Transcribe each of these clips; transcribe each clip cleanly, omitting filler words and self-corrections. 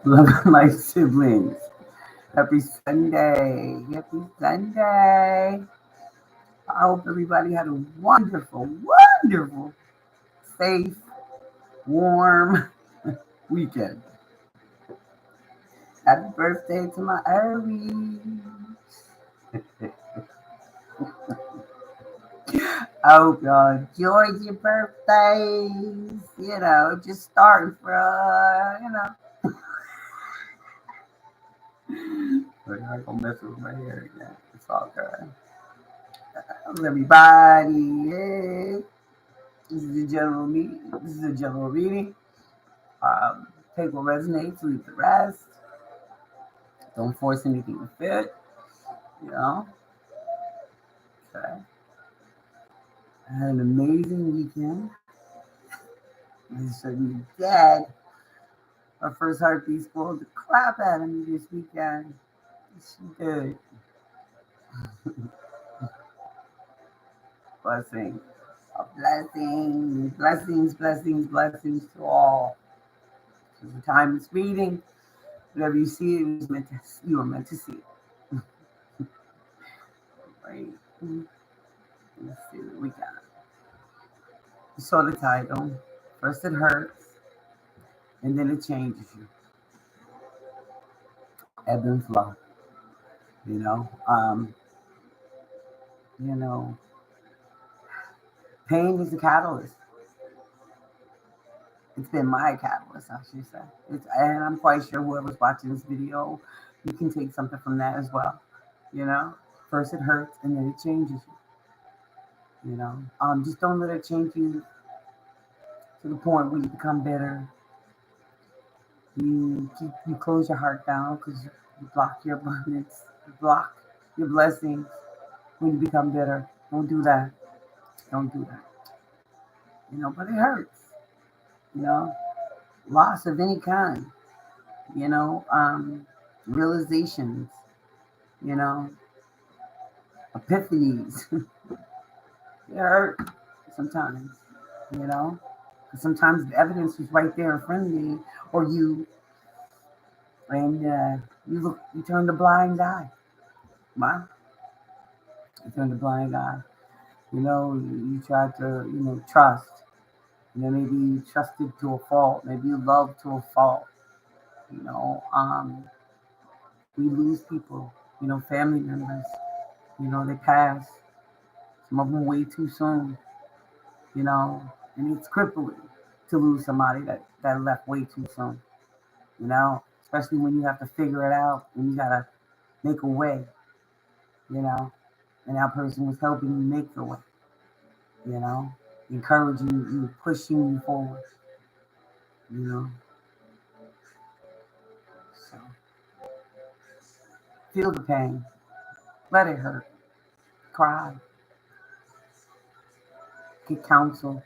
Love my siblings. Happy Sunday. Happy Sunday. I hope everybody had a wonderful, wonderful, safe, warm weekend. Happy birthday to my Aries. I hope y'all enjoyed your birthdays. Just starting But I ain't gonna mess with my hair again. It's all good. How's everybody? Hey. This is the general meeting. This is a general reading. Take what resonates, leave the rest. Don't force anything to fit. You know. Okay. I had an amazing weekend. I should be dead. My first heartbeat spoiled the crap out of me this weekend. She did. Blessing. A blessing. Blessings, blessings, blessings to all. So the time is reading. Whatever you see, you are meant to see it. Right? Let's see what we got. You saw the title. First it hurts, and then it changes you. Ebb and flow. You know. You know, pain is a catalyst. It's been my catalyst, I should say. And I'm quite sure whoever's watching this video, you can take something from that as well. You know, first it hurts, and then it changes you. Just don't let it change you to the point where you become bitter. You close your heart down because you block your abundance, you block your blessings when you become bitter. Don't do that. Don't do that. But it hurts. You know, loss of any kind. You know, realizations. You know, epiphanies. It hurt sometimes. You know, sometimes the evidence is right there in front of me, or you turn the blind eye. Wow, you turn the blind eye. You try to trust. Maybe you trusted to a fault. Maybe you loved to a fault. You know, we lose people. Family members. They pass. Some of them way too soon. And it's crippling to lose somebody that left way too soon. Especially when you have to figure it out and you gotta make a way. You know, and that person was helping you make the way. You know, encouraging you, pushing you forward. You know, so feel the pain, let it hurt, cry, get counsel.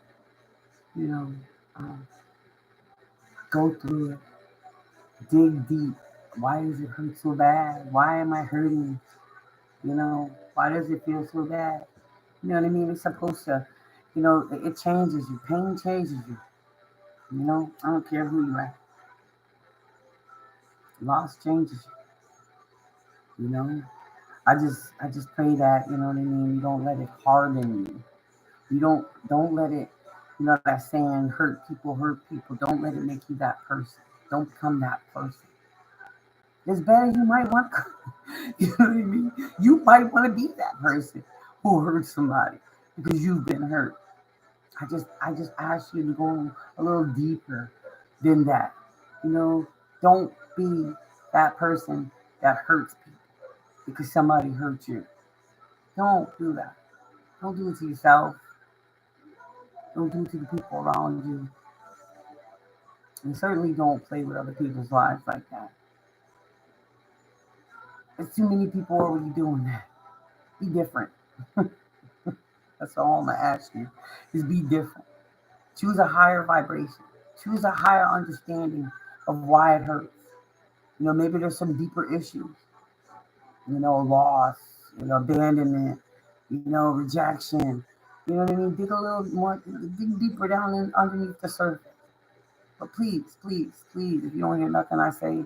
You know, um, go through it, dig deep. Why does it hurt so bad? Why am I hurting? Why does it feel so bad? You know what I mean? It's supposed to, it changes you. Pain changes you. I don't care who you are. Loss changes you. I just pray that, you know what I mean, you don't let it harden you. You don't let it, that saying, hurt people hurt people. Don't let it make you that person. Don't become that person. As bad as you might want, you know what I mean? You might want to be that person who hurt somebody because you've been hurt. I just ask you to go a little deeper than that. You know, don't be that person that hurts people because somebody hurt you. Don't do that. Don't do it to yourself. Don't do it to the people around you. And certainly don't play with other people's lives like that. There's too many people already doing that. Be different. That's all I'm gonna ask you. Is be different. Choose a higher vibration. Choose a higher understanding of why it hurts. Maybe there's some deeper issues. Loss, abandonment, rejection. You know what I mean? Dig a little more, dig deeper down underneath the surface. But please, please, please, if you don't hear nothing I say,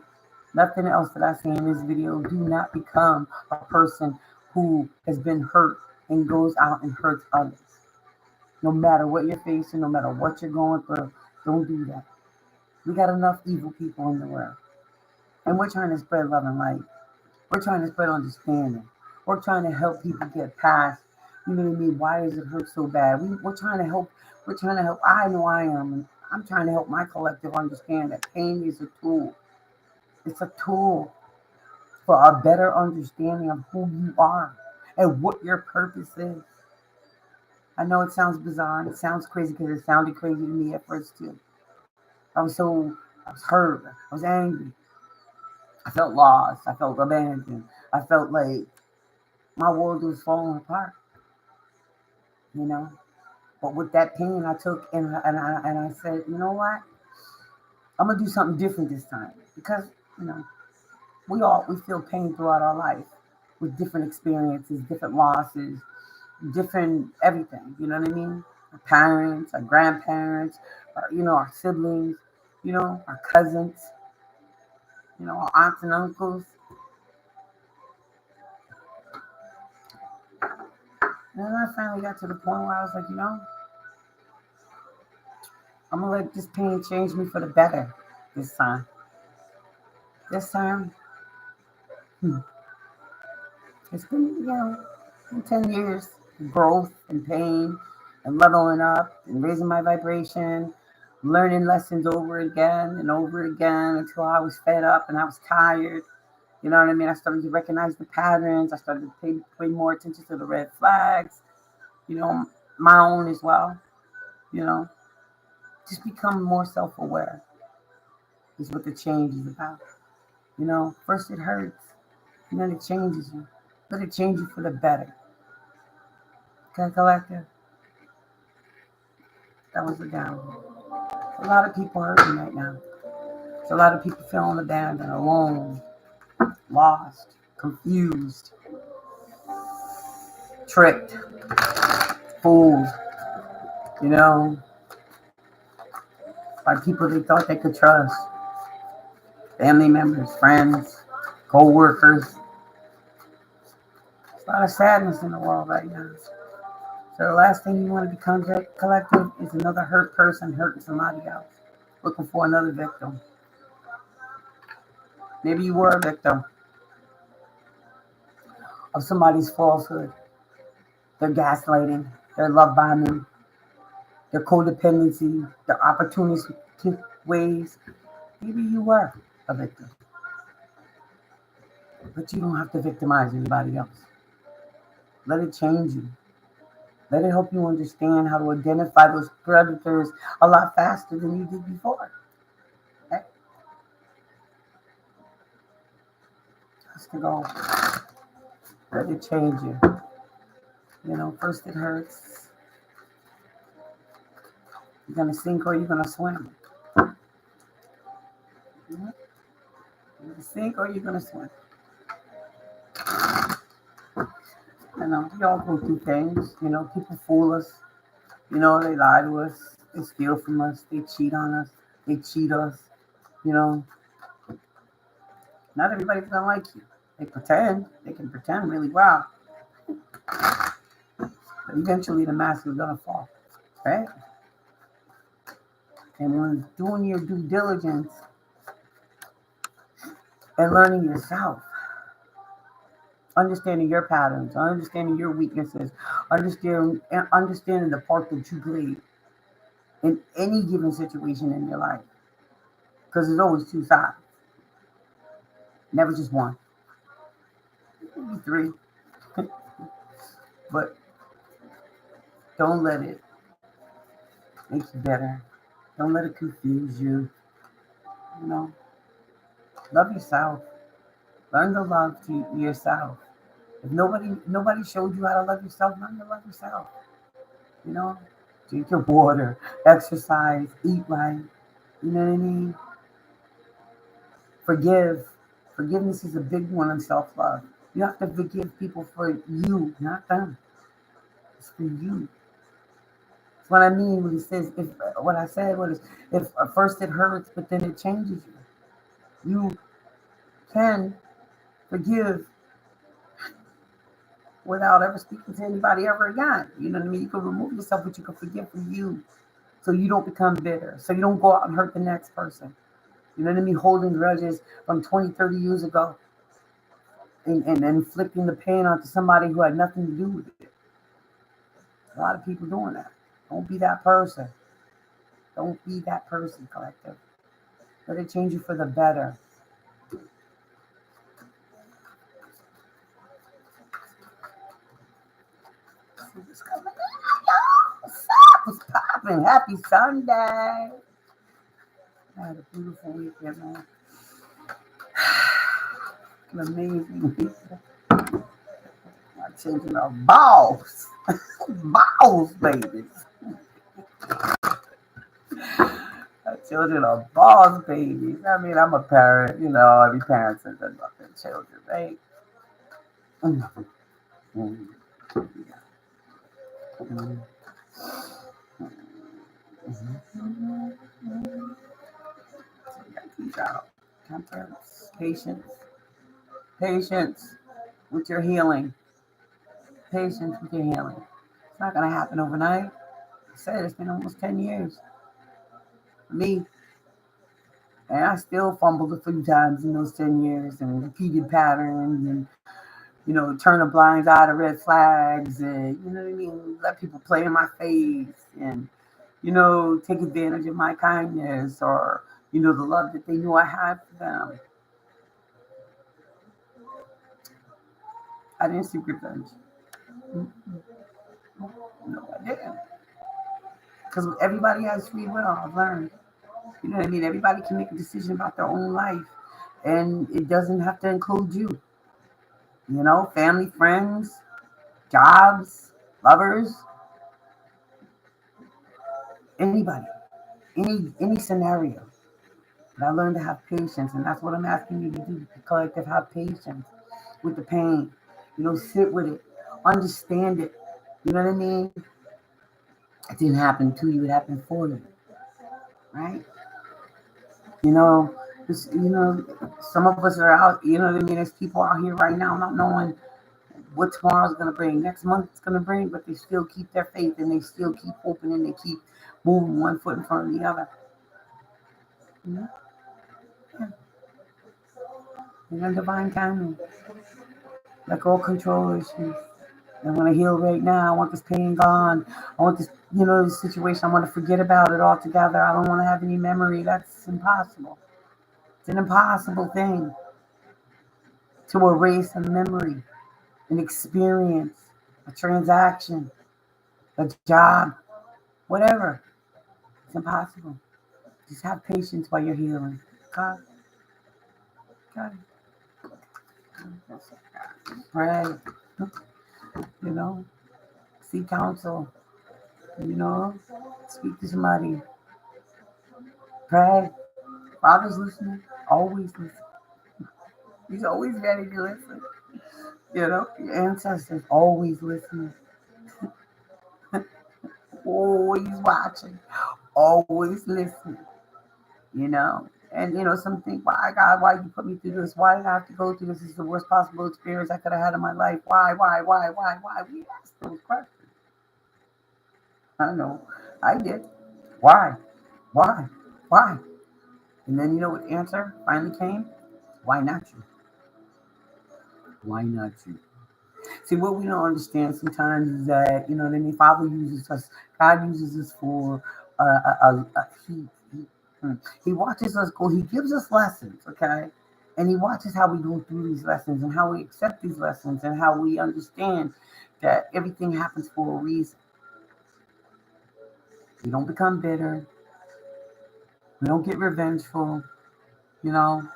nothing else that I say in this video, do not become a person who has been hurt and goes out and hurts others. No matter what you're facing, no matter what you're going through, don't do that. We got enough evil people in the world. And we're trying to spread love and light. We're trying to spread understanding. We're trying to help people get past, you know what I mean? Why does it hurt so bad? We're trying to help. We're trying to help. I know I am. And I'm trying to help my collective understand that pain is a tool. It's a tool for a better understanding of who you are and what your purpose is. I know it sounds bizarre and it sounds crazy because it sounded crazy to me at first too. I was hurt. I was angry. I felt lost. I felt abandoned. I felt like my world was falling apart, you know. But with that pain, I took and I said, you know what? I'm gonna do something different this time because you know we feel pain throughout our life with different experiences, different losses, different everything. You know what I mean? Our parents, our grandparents, our siblings, our cousins, our aunts and uncles. And then I finally got to the point where I was like, I'm gonna let this pain change me for the better this time. This time, it's been, 10 years of growth and pain and leveling up and raising my vibration, learning lessons over again and over again until I was fed up and I was tired. You know what I mean? I started to recognize the patterns. I started to pay more attention to the red flags, my own as well, just become more self-aware is what the change is about. First it hurts and then it changes you. Let it change you for the better. Okay, collective? That was the down. A lot of people hurting right now. There's a lot of people feeling abandoned, alone, lost, confused, tricked, fooled, by people they thought they could trust. Family members, friends, co-workers. There's a lot of sadness in the world right now. So the last thing you want to become, collective, is another hurt person hurting somebody else, looking for another victim. Maybe you were a victim of somebody's falsehood, their gaslighting, their love bombing, their codependency, their opportunistic ways. Maybe you were a victim. But you don't have to victimize anybody else. Let it change you. Let it help you understand how to identify those predators a lot faster than you did before. Okay? Just to go. Let it change you. First it hurts. You're going to sink or you're going to swim. You're going to sink or you're going to swim. We all go through things. People fool us. They lie to us. They steal from us. They cheat on us. They cheat us. Not everybody's going to like you. They pretend. They can pretend really well. But eventually the mask is going to fall. Right? And when doing your due diligence and learning yourself, understanding your patterns, understanding your weaknesses, understanding the part that you play in any given situation in your life. Because there's always two sides. Never just one. Maybe three. But don't let it make you better. Don't let it confuse you. Love yourself. Learn to love yourself. If nobody showed you how to love yourself, learn to love yourself. Drink your water, exercise, eat right. You know what I mean? Forgive. Forgiveness is a big one in self-love. You have to forgive people for you, not them. It's for you. That's what I mean when he says, if what I said was, if at first it hurts, but then it changes you. You can forgive without ever speaking to anybody ever again. You know what I mean? You can remove yourself, but you can forgive from you. So you don't become bitter. So you don't go out and hurt the next person. You know what I mean? Holding grudges from 20, 30 years ago and inflicting the pain onto somebody who had nothing to do with it. A lot of people doing that. Don't be that person. Don't be that person, collective. Let it change you for the better. What's coming in? What's up? What's popping? Happy Sunday. I had a beautiful weekend, man. An amazing weekend. My children are balls. Balls, babies. My children are balls, babies. I mean, I'm a parent. You know, every parent says they love their children, right? Temperance, patience, patience with your healing. Patience with your healing. It's not going to happen overnight. I said it's been almost 10 years for me. And I still fumbled a few times in those 10 years and repeated patterns and, you know, turn a blind eye to red flags and, you know what I mean, let people play in my face and, you know, take advantage of my kindness or, you know, the love that they knew I had for them. I didn't seek revenge. No, I didn't. Because everybody has free will, I've learned. You know what I mean? Everybody can make a decision about their own life. And it doesn't have to include you. You know, family, friends, jobs, lovers, anybody, any scenario. But I learned to have patience, and that's what I'm asking you to do. The collective, have patience with the pain. You know, sit with it, understand it. You know what I mean? It didn't happen to you; it happened for you, right? You know, some of us are out. You know what I mean? There's people out here right now not knowing what tomorrow's going to bring, next month it's going to bring, but they still keep their faith and they still keep hoping and they keep moving one foot in front of the other. Yeah. And divine timing, like all control issues. I want to heal right now. I want this pain gone. I want this, this situation. I want to forget about it altogether. I don't want to have any memory. That's impossible. It's an impossible thing to erase a memory, an experience, a transaction, a job, whatever. It's impossible. Just have patience while you're healing. God. Pray. You know, seek counsel. Speak to somebody. Pray. Father's listening. Always listen. He's always ready to listen. Your ancestors always listening. Always watching. Always listening. And some think, why God, why you put me through this? Why did I have to go through this? This is the worst possible experience I could have had in my life. Why? We ask those questions. I know. I did. Why? Why? Why? And then you know what answer finally came? Why not you? Why not you? See, what we don't understand sometimes is that, you know what I mean? Father uses us, God uses us for, he watches us go, he gives us lessons, okay? And he watches how we go through these lessons and how we accept these lessons and how we understand that everything happens for a reason. We don't become bitter. We don't get revengeful, you know?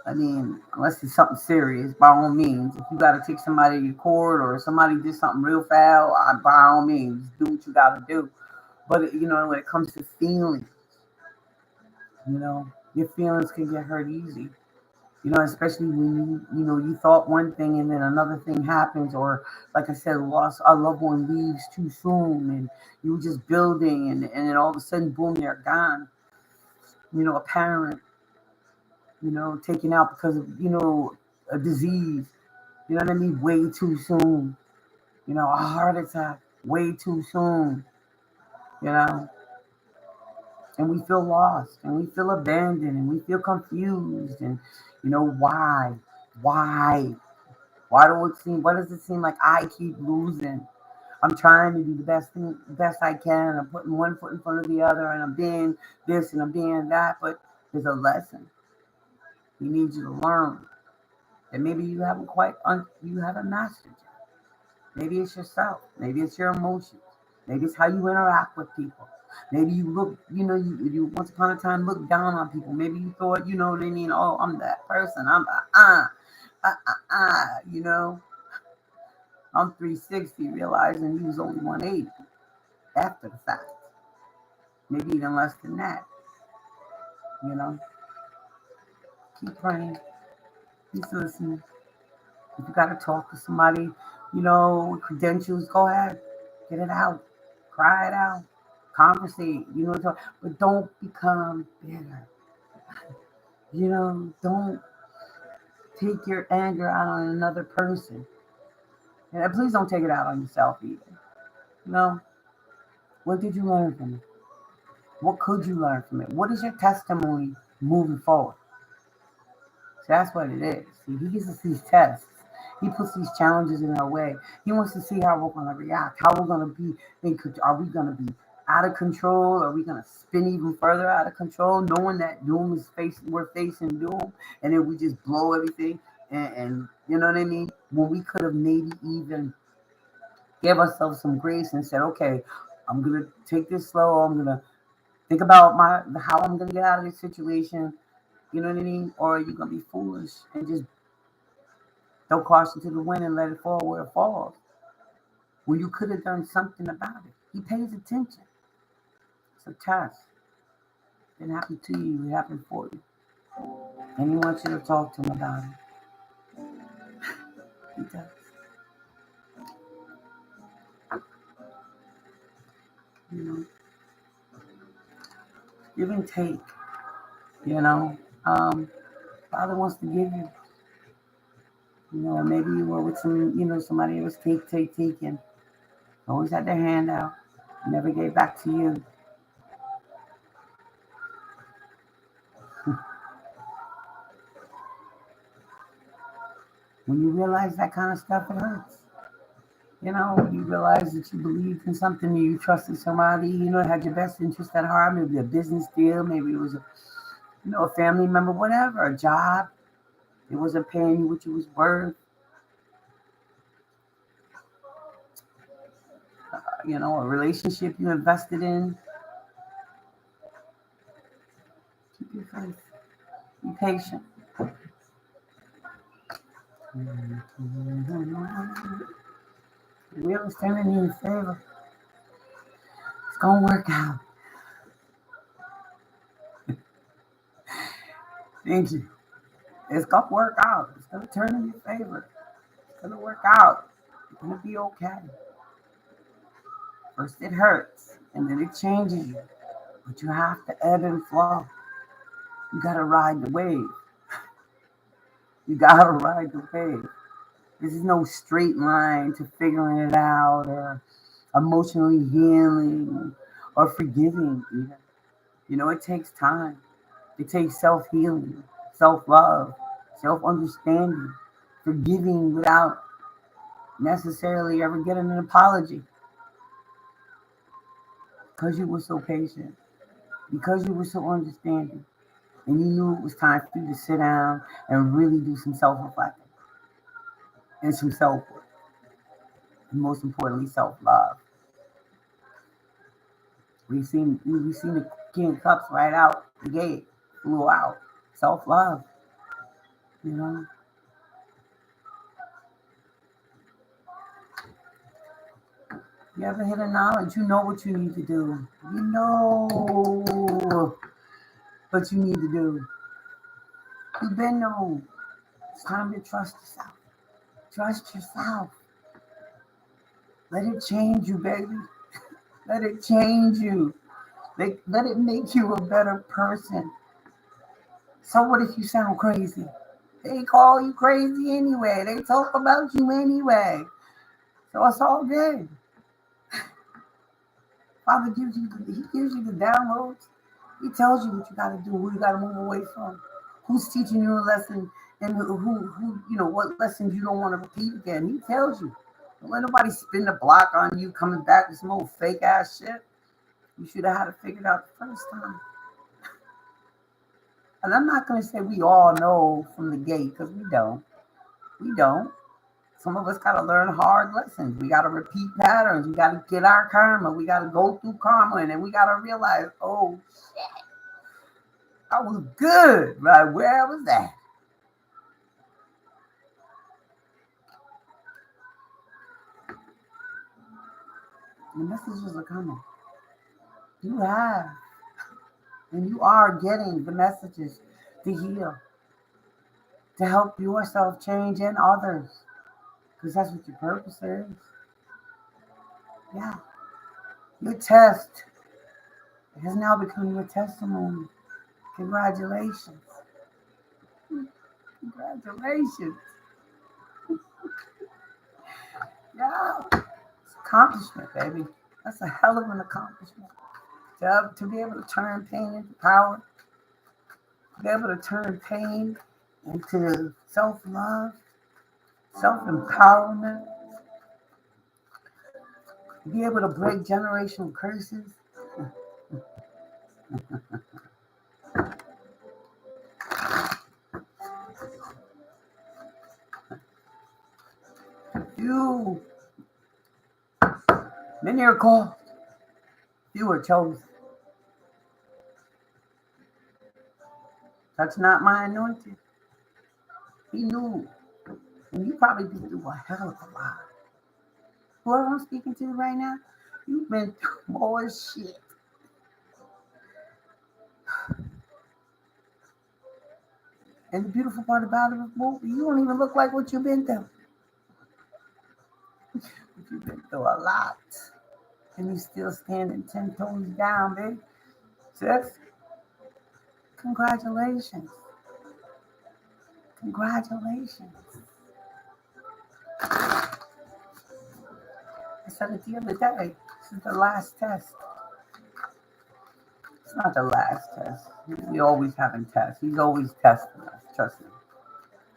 I mean, unless it's something serious, by all means. If you got to take somebody to court or somebody did something real foul, by all means, do what you got to do. But, when it comes to feelings, your feelings can get hurt easy. Especially when you thought one thing and then another thing happens, or like I said, lost a loved one leaves too soon, and you were just building, and then all of a sudden, boom, they're gone. A parent, taken out because of, a disease, you know what I mean, way too soon, a heart attack, way too soon, you know, and we feel lost, and we feel abandoned, and we feel confused, and, why? Why? Why does it seem like I keep losing? I'm trying to do the best I can. I'm putting one foot in front of the other, and I'm being this and I'm being that. But there's a lesson he needs you to learn that maybe you haven't mastered yet. Maybe it's yourself. Maybe it's your emotions. Maybe it's how you interact with people. Maybe you look, you once upon a time looked down on people. Maybe you thought, what I mean, oh, I'm that person. I'm you know. I'm 360, realizing he was only 180 after the fact. Maybe even less than that. You know, keep praying, keep listening. If you got to talk to somebody, with credentials, go ahead, get it out, cry it out, conversate, but don't become bitter. Don't take your anger out on another person. And please don't take it out on yourself either. You know, what did you learn from it? What could you learn from it? What is your testimony moving forward? So that's what it is. See, he gives us these tests. He puts these challenges in our way. He wants to see how we're going to react, how we're going to be. Are we going to be out of control? Are we going to spin even further out of control, knowing that we're facing doom, and then we just blow everything? And you know what I mean? When we could have maybe even give ourselves some grace and said, okay, I'm going to take this slow. I'm going to think about how I'm going to get out of this situation. You know what I mean? Or are you going to be foolish and just throw caution to the wind and let it fall where it falls? Well, you could have done something about it. He pays attention. It's a test. It didn't happen to you. It happened for you. And he wants you to talk to him about it. He does. You know, give and take. You know, Father wants to give you. Maybe you were with somebody who was taking. Always had their hand out. Never gave back to you. When you realize that kind of stuff, it hurts. You realize that you believed in something, you trusted somebody, had your best interest at heart, maybe a business deal, maybe it was a family member, whatever, a job. It wasn't paying you what you was worth. A relationship you invested in. Keep your faith. Be patient. The wheel is turning in your favor. It's gonna work out. Thank you. It's gonna work out. It's gonna turn in your favor. It's gonna work out. It's gonna be okay. First it hurts, and then it changes you. But you have to ebb and flow. You gotta ride the wave. You gotta ride the wave. This is no straight line to figuring it out or emotionally healing or forgiving even. It takes time. It takes self-healing, self-love, self-understanding, forgiving without necessarily ever getting an apology. Because you were so patient. Because you were so understanding. And you knew it was time for you to sit down and really do some self-reflecting and some self-work. And most importantly, self-love. We've seen the King of Cups right out the gate, flew out. Self-love, you know. You ever hit a knowledge? You know what you need to do. You know what you need to do. You've been known. It's time to trust yourself. Trust yourself. Let it change you, baby. Let it change you. Let it make you a better person. So what if you sound crazy? They call you crazy anyway. They talk about you anyway. So it's all good. Father gives you He gives you the downloads. He tells you what you gotta do, who you gotta move away from, who's teaching you a lesson, and who what lessons you don't want to repeat again. He tells you. Don't let nobody spin the block on you coming back with some old fake ass shit. You should have had it figured out the first time. And I'm not gonna say we all know from the gate, because we don't. We don't. Some of us got to learn hard lessons. We got to repeat patterns. We got to get our karma. We got to go through karma. And then we got to realize, oh, shit, I was good right where I was at. The messages are coming. You have. And you are getting the messages to heal, to help yourself change and others. Because that's what your purpose is. Yeah. Your test has now become your testimony. Congratulations. Congratulations. Yeah. It's accomplishment, baby. That's a hell of an accomplishment. To be able to turn pain into power, to be able to turn pain into self-love, self-empowerment, to be able to break generational curses. Many are called, few are chosen. Touch not my anointed. He knew. And you probably been through a hell of a lot. Whoever I'm speaking to right now, you've been through more shit. And the beautiful part about it is, you don't even look like what you've been through. But you've been through a lot. And you still standing 10 toes down, baby. Sis, congratulations. Congratulations. I said it the other day. This is the last test. It's not the last test. We always having tests. He's always testing us. Trust me.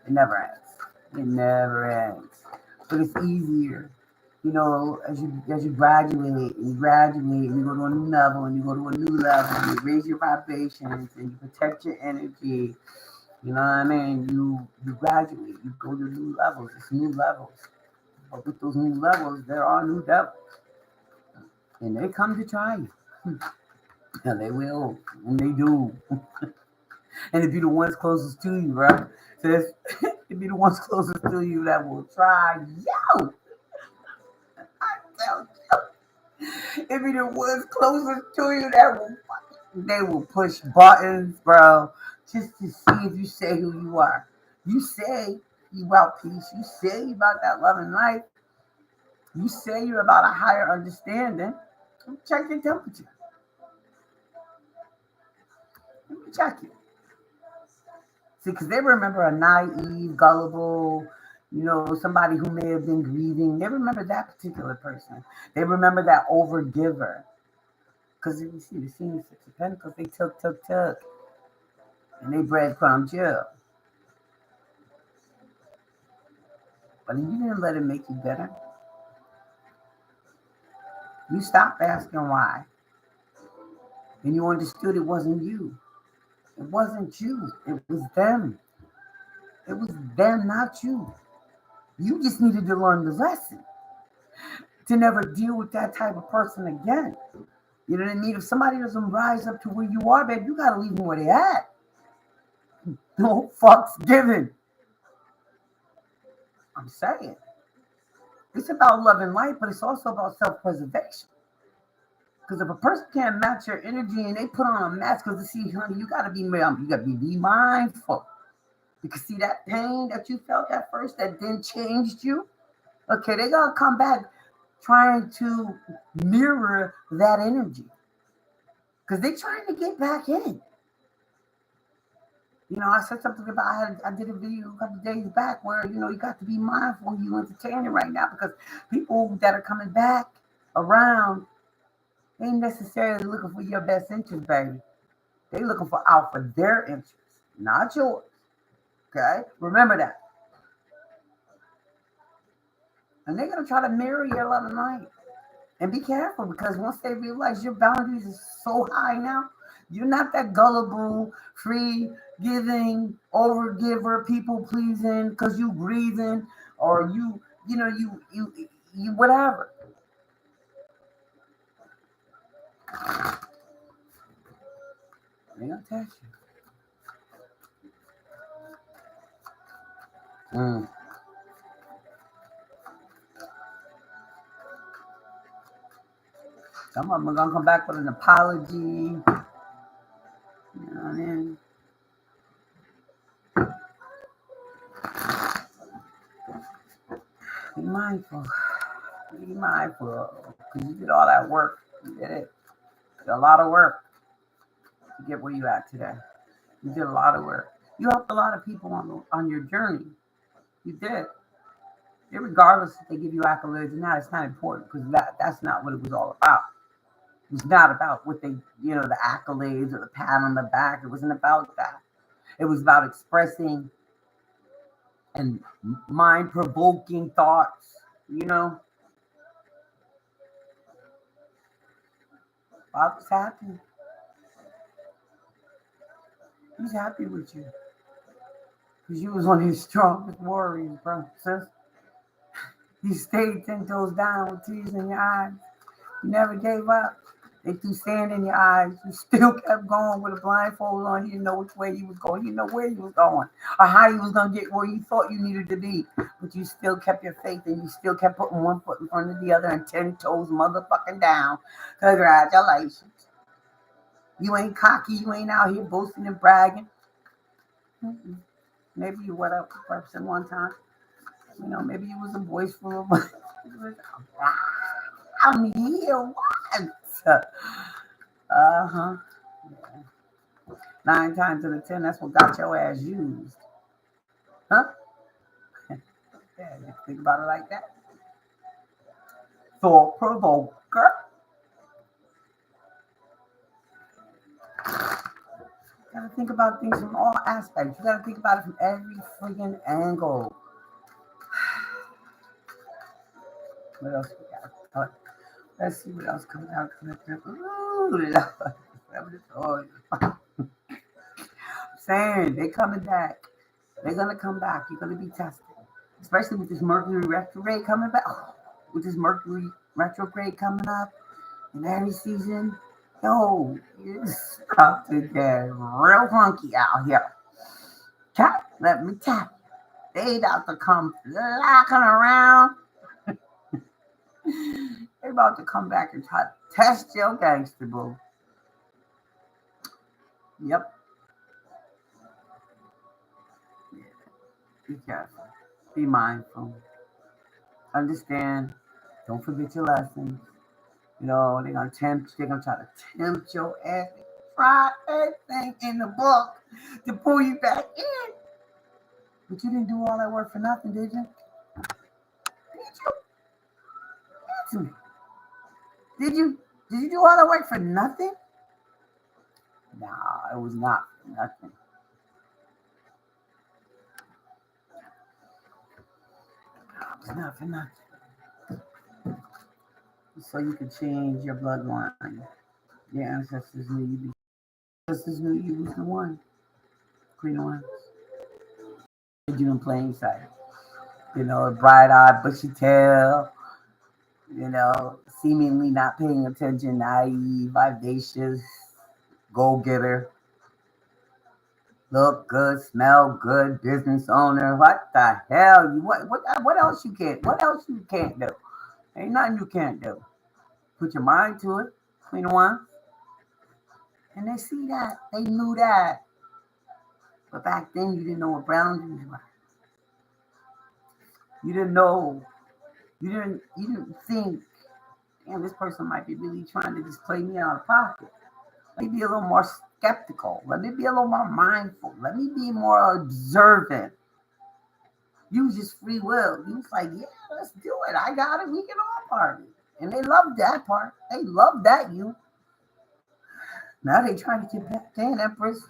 It never ends. It never ends. But it's easier. As you graduate and you go to a new level and you go to a new level and you raise your vibrations and you protect your energy. You know what I mean? You graduate, you go to new levels. It's new levels. But with those new levels, there are new devils. And they come to try you. And they will. And they do. And it'd be the ones closest to you, bro. So it'd be the ones closest to you that will try you. It'd be the ones closest to you that they will push buttons, bro, just to see if you say who you are. You say you about peace. You say you about that love and life. You say you're about a higher understanding. Check your temperature. Let me check it. See, because they remember a naive, gullible, somebody who may have been grieving. They remember that particular person. They remember that overgiver. Because you see the Senior Six of Pentacles, they took. And they breadcrumbed you. But you didn't let it make you better. You stopped asking why. And you understood it wasn't you. It wasn't you. It was them. It was them, not you. You just needed to learn the lesson to never deal with that type of person again. You know what I mean? If somebody doesn't rise up to where you are, babe, you got to leave them where they at. No fucks given. I'm saying. It's about love and life, but it's also about self-preservation. Because if a person can't match your energy and they put on a mask, because see, honey, you gotta be mindful. You can see that pain that you felt at first that then changed you. Okay, they're gonna come back trying to mirror that energy because they're trying to get back in. I said something about I did a video a couple of days back where you got to be mindful when you entertaining right now because people that are coming back around ain't necessarily looking for your best interest, baby. They looking out for their interest, not yours. Okay, remember that. And they're gonna try to mirror your love and light. And be careful because once they realize your boundaries is so high now, you're not that gullible, free giving, overgiver, people pleasing because you breathing or you whatever. They gonna test you. Some of them are gonna come back with an apology. You know what I mean? Be mindful. Be mindful. Because you did all that work. You did it. You did a lot of work to get where you at today. You did a lot of work. You helped a lot of people on your journey. You did. Regardless if they give you accolades or not, it's not important because that's not what it was all about. It was not about what they, the accolades or the pat on the back. It wasn't about that. It was about expressing and mind-provoking thoughts, Bob was happy. He's happy with you. Because you was one of his strongest warriors, bro, sis. You stayed 10 toes down with tears in your eyes. You never gave up. They threw sand in your eyes. You still kept going with a blindfold on. You didn't know which way you was going. You didn't know where you was going or how you was going to get where you thought you needed to be. But you still kept your faith and you still kept putting one foot in front of the other and 10 toes motherfucking down. Congratulations. You ain't cocky. You ain't out here boasting and bragging. Maybe you went up a person one time. Maybe you was a boisterous. I'm here once. Uh-huh. Yeah. 9 times out of 10, that's what got your ass used. Huh? Yeah, you think about it like that. Thought provoker. You gotta think about things from all aspects. You gotta think about it from every freaking angle. What else we got? Let's see what else comes out. Ooh, Lord. I'm saying they coming back. They're gonna come back. You're gonna be tested, especially with this Mercury retrograde coming back. With this Mercury retrograde coming up in every season, yo, it's about to get real funky out here. Tap, let me tap. They about to come flocking around. They about to come back and try to test your gangster, boo. Yep. Yeah. Be careful. Be mindful. Understand. Don't forget your lessons. They're gonna try to tempt your ass. Try everything in the book to pull you back in. But you didn't do all that work for nothing, did you? Did you? Answer me. Did you do all that work for nothing? Nah, it was not for nothing. It was not for nothing. So you could change your bloodline. Your ancestors knew you. Ancestors knew you was the one. Queen of Wands. Did you in plain sight? Bright-eyed, bushy tail. Seemingly not paying attention, naive, vivacious, go-getter. Look good, smell good, business owner. What the hell? What else you can't? What else you can't do? Ain't nothing you can't do. Put your mind to it, Queen of Wands. And they see that. They knew that. But back then, you didn't know what boundaries were. You didn't know. You didn't think, damn, this person might be really trying to just play me out of pocket. Let me be a little more skeptical. Let me be a little more mindful. Let me be more observant. Use just free will. You was like, yeah, let's do it. I got it. We can all party. And they love that part. They love that you. Now they trying to get back then, Empress.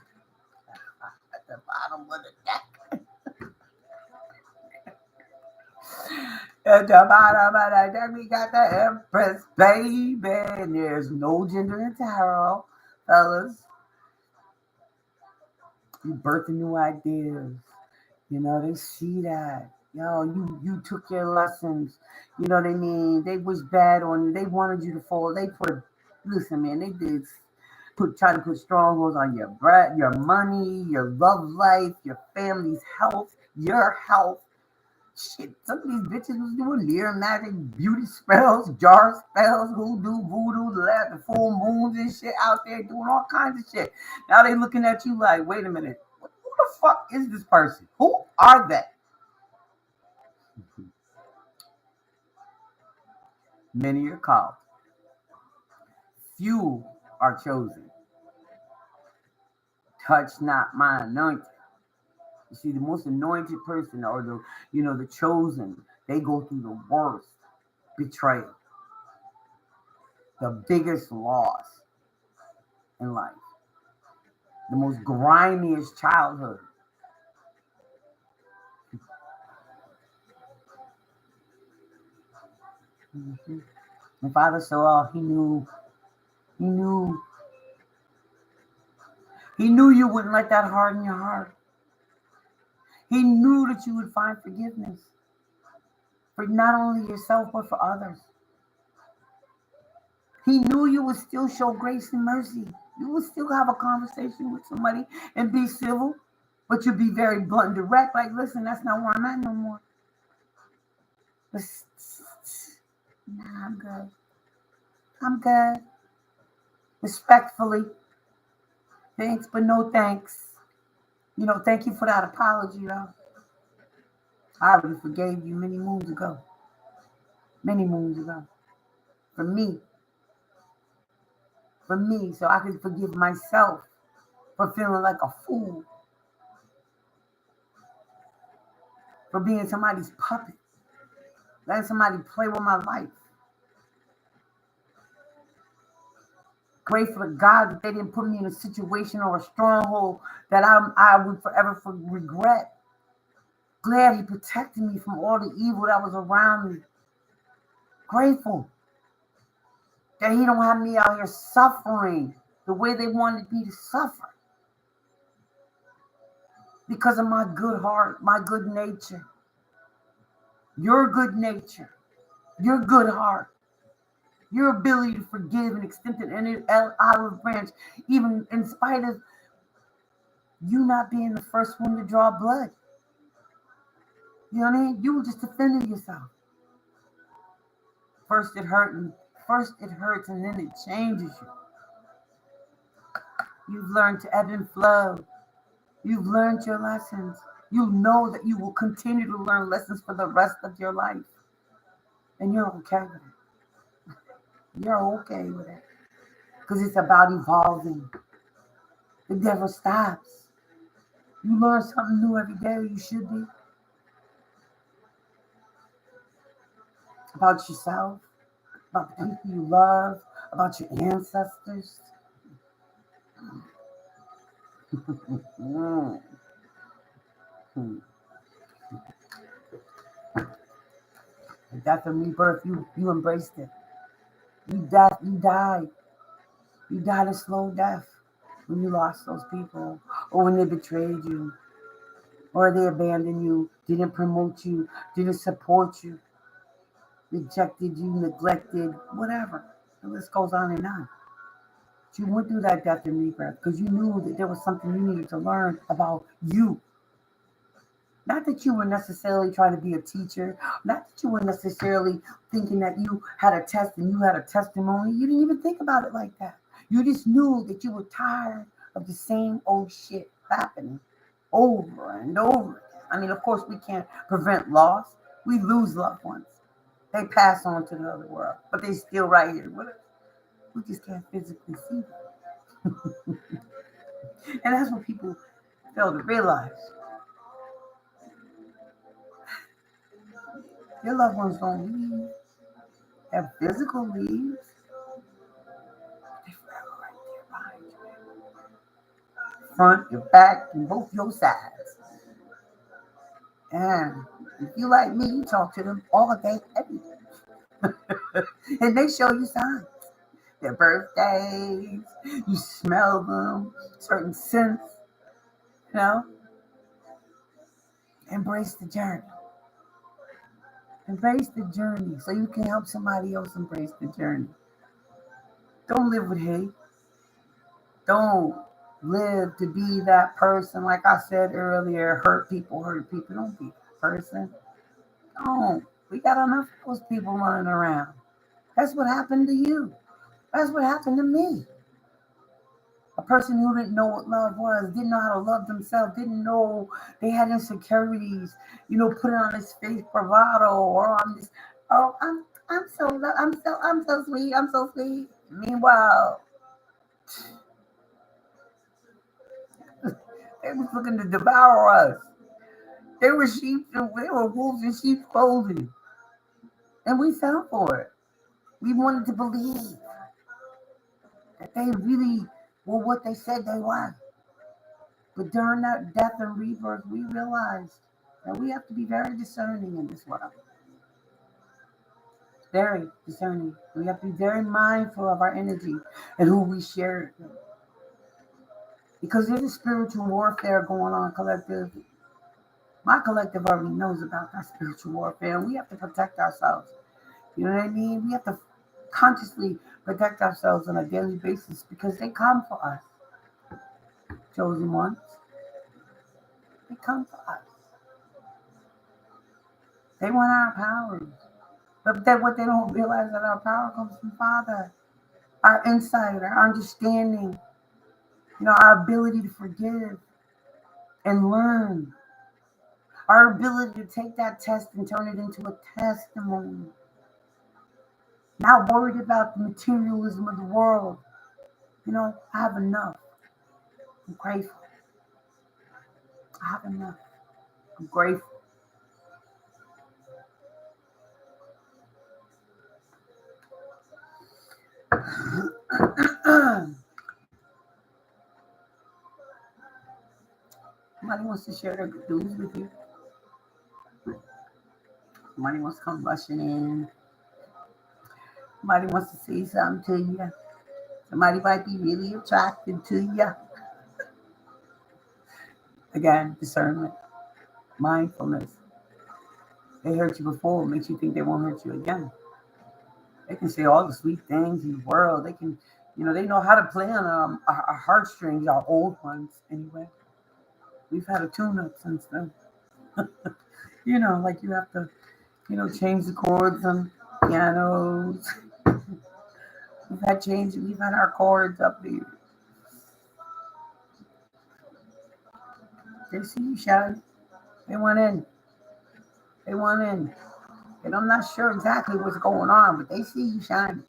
At the bottom of the deck. At the bottom of the deck, we got the Empress, baby. And there's no gender in tarot, fellas. You birthing new ideas. You know, they see that. Yo, you took your lessons. You know what I mean? They was bad on you. They wanted you to fall. They listen, man, they did try to put strongholds on your bread, your money, your love life, your family's health, your health. Shit, some of these bitches was doing near magic, beauty spells, jar spells, hoodoo, voodoo, the full moons and shit out there doing all kinds of shit. Now they looking at you like, wait a minute, who the fuck is this person? Who are they? Many are called. Few are chosen. Touch not my anointing. You see, the most anointed person or the chosen, they go through the worst betrayal, the biggest loss in life, the most grimiest childhood. Mm-hmm. And Father saw, he knew you wouldn't let that harden your heart. He knew that you would find forgiveness for not only yourself, but for others. He knew you would still show grace and mercy. You would still have a conversation with somebody and be civil, but you'd be very blunt and direct. Like, listen, that's not where I'm at no more. But, nah, I'm good. I'm good. Respectfully. Thanks, but no thanks. Thank you for that apology, though. I already forgave you many moons ago. Many moons ago. For me. So I could forgive myself for feeling like a fool. For being somebody's puppet. Letting somebody play with my life. Grateful to God that they didn't put me in a situation or a stronghold that I would forever regret. Glad he protected me from all the evil that was around me. Grateful that he don't have me out here suffering the way they wanted me to suffer. Because of my good heart, my good nature. Your good nature. Your good heart. Your ability to forgive and extend an olive branch, even in spite of you not being the first one to draw blood. You know what I mean? You were just defending yourself. First it hurts, and then it changes you. You've learned to ebb and flow. You've learned your lessons. You know that you will continue to learn lessons for the rest of your life. And you're okay with it. You're okay with it. Because it's about evolving. It never stops. You learn something new every day. You should be. About yourself. About the people you love. About your ancestors. Death and rebirth, you embraced it. You died. You died a slow death when you lost those people, or when they betrayed you, or they abandoned you, didn't promote you, didn't support you, rejected you, neglected, whatever. The list goes on and on. But you went through that death and rebirth because you knew that there was something you needed to learn about you. Not that you were necessarily trying to be a teacher. Not that you were necessarily thinking that you had a test and you had a testimony. You didn't even think about it like that. You just knew that you were tired of the same old shit happening over and over again. I mean, of course, we can't prevent loss. We lose loved ones. They pass on to the other world, but they still right here with us. We just can't physically see them. And that's what people fail to realize. Your loved ones don't leave. They have physical leaves. They're forever right there behind you. Front, your back, and both your sides. And if you like me, you talk to them all day, every day. And they show you signs. Their birthdays, you smell them, certain scents, you know. Embrace the journey. Embrace the journey so you can help somebody else embrace the journey. Don't live with hate. Don't live to be that person. Like I said earlier, hurt people, hurt people. Don't be that person. Don't. We got enough of those people running around. That's what happened to you. That's what happened to me. A person who didn't know what love was, didn't know how to love themselves, didn't know they had insecurities, put it on this face bravado or on this, oh, I'm so sweet, I'm so sweet. Meanwhile, they was looking to devour us. They were they were wolves in sheep's clothing. And we fell for it. We wanted to believe that they really were what they said they were. But during that death and rebirth, we realized that we have to be very discerning in this world. Very discerning. We have to be very mindful of our energy and who we share it with. Because there's a spiritual warfare going on, collective. My collective already knows about that spiritual warfare, and we have to protect ourselves. You know what I mean? We have to consciously protect ourselves on a daily basis because they come for us. Chosen ones. They come for us. They want our powers. But what they don't realize that our power comes from Father. Our insight, our understanding, our ability to forgive and learn. Our ability to take that test and turn it into a testimony. Not worried about the materialism of the world. I have enough. I'm grateful. I have enough. I'm grateful. Somebody wants to share their good news with you. Somebody wants to come rushing in. Somebody wants to say something to you. Somebody might be really attracted to you. Again, discernment, mindfulness. They hurt you before, it makes you think they won't hurt you again. They can say all the sweet things in the world. They can, they know how to play on our heartstrings, our old ones anyway. We've had a tune-up since then. Like you have to, change the chords on pianos. We've had our chords updated. They see you shine. They went in. And I'm not sure exactly what's going on, but they see you shining.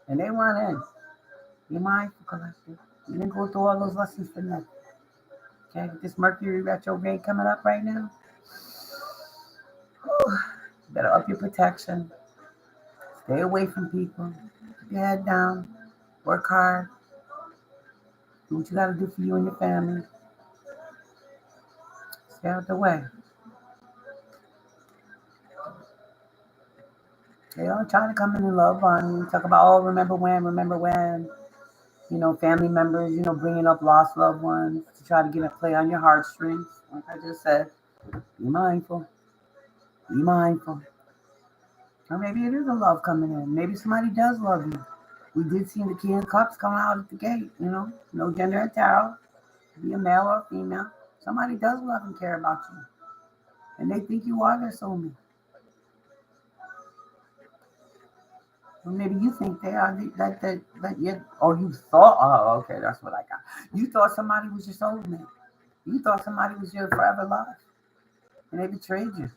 And they went in. Be mindful, collective. You didn't go through all those lessons for nothing. Okay, with this Mercury retrograde coming up right now. Whew, you better up your protection. Stay away from people. Keep your head down. Work hard. Do what you got to do for you and your family. Stay out the way. They all trying to come in and love on you. Talk about, oh, remember when. Family members, bringing up lost loved ones to try to get a play on your heartstrings. Like I just said, be mindful. Be mindful. Or maybe it is a love coming in. Maybe somebody does love you. We did see the King of Cups come out at the gate, no gender and tarot. Be a male or a female. Somebody does love and care about you. And they think you are their soulmate. Or maybe you think they are or you thought, oh, okay, that's what I got. You thought somebody was your soulmate. You thought somebody was your forever love, and they betrayed you.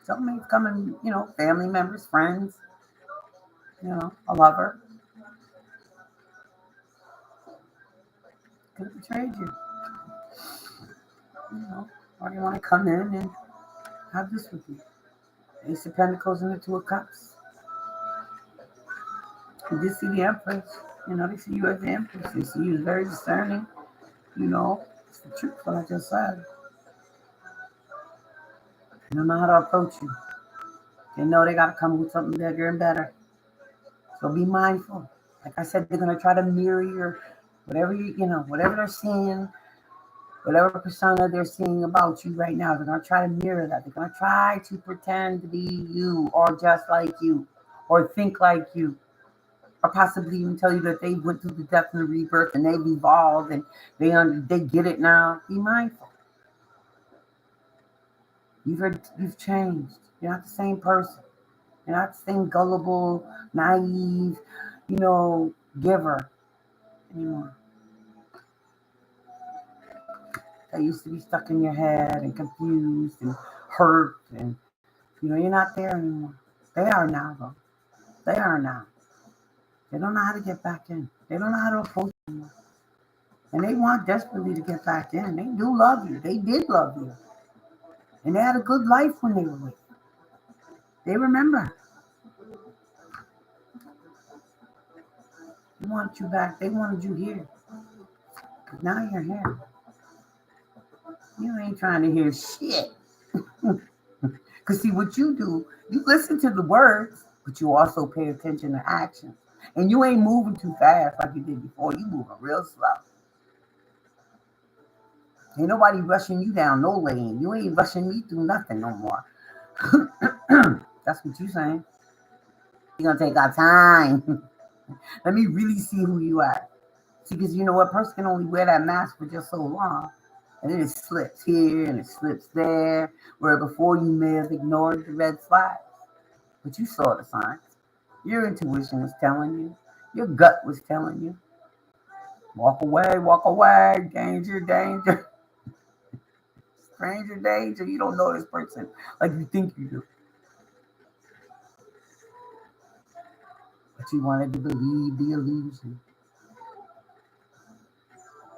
Somebody's coming, family members, friends, a lover could have betrayed you. Or they want to come in and have this with you. Ace of Pentacles and the Two of Cups. You did see the Empress. They see you as the Empress. They see you as very discerning. It's the truth, what I just said. They don't know how to approach you. They know they got to come with something bigger and better. So be mindful. Like I said, they're going to try to mirror your, whatever they're seeing, whatever persona they're seeing about you right now. They're going to try to mirror that. They're going to try to pretend to be you or just like you or think like you. Or possibly even tell you that they went through the death and the rebirth and they've evolved and they get it now. Be mindful. You've changed. You're not the same person. You're not the same gullible, naive, giver anymore. That used to be stuck in your head and confused and hurt and you're not there anymore. They are now though. They are now. They don't know how to get back in. They don't know how to approach you. And they want desperately to get back in. They do love you. They did love you. And they had a good life when they were with you. They remember. They want you back. They wanted you here. But now you're here. You ain't trying to hear shit. Because see, what you do, you listen to the words, but you also pay attention to actions. And you ain't moving too fast like you did before. You moving real slow. Ain't nobody rushing you down no lane. You ain't rushing me through nothing no more. That's what you saying. You're gonna take our time. Let me really see who you are. See, because you know what, person can only wear that mask for just so long. And then it slips here and it slips there. Where before you may have ignored the red flags. But you saw the signs. Your intuition was telling you. Your gut was telling you. Walk away, danger, danger. Stranger danger. You don't know this person like you think you do. But you wanted to believe the illusion.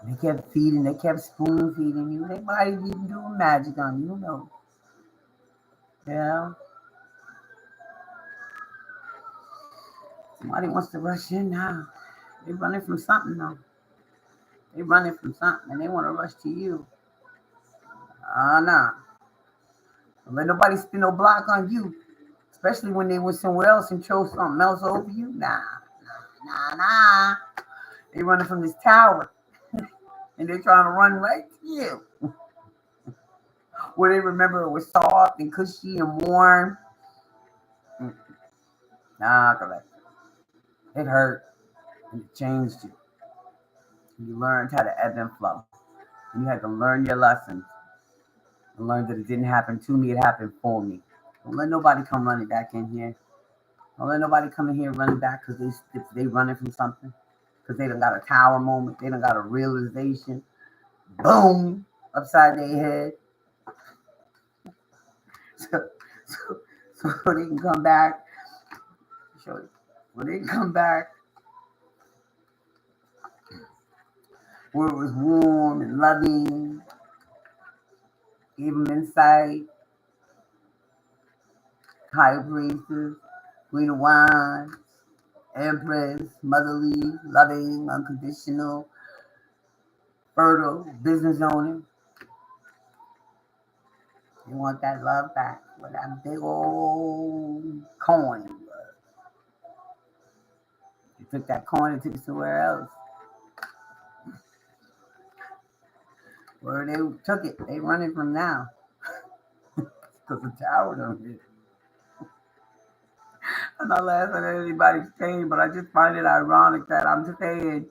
They kept feeding, they kept spoon feeding you. They might even do magic on you, who knows? Yeah. Somebody wants to rush in now. They're running from something though. They're running from something and they want to rush to you. Nah. Don't let nobody spin no block on you. Especially when they went somewhere else and chose something else over you. Nah. They running from this tower. And they're trying to run right to you. Where they remember it was soft and cushy and warm. Nah, correct. It hurt and it changed you. You learned how to ebb and flow. And you had to learn your lessons. And learn that it didn't happen to me, it happened for me. Don't let nobody come running back in here. Don't let nobody come in here running back because they running from something. Because they done got a tower moment. They done got a realization. Boom! Upside their head. So they can come back. Show you. When they come back, where it was warm and loving, gave them insight, high places, Queen of Wands, Empress, motherly, loving, unconditional, fertile, business owner. They want that love back where that big old coin was. You took that coin and took it somewhere else. Where they took it, they running from now. Because the tower don't hit. I'm not laughing at anybody's pain, but I just find it ironic that I'm saying,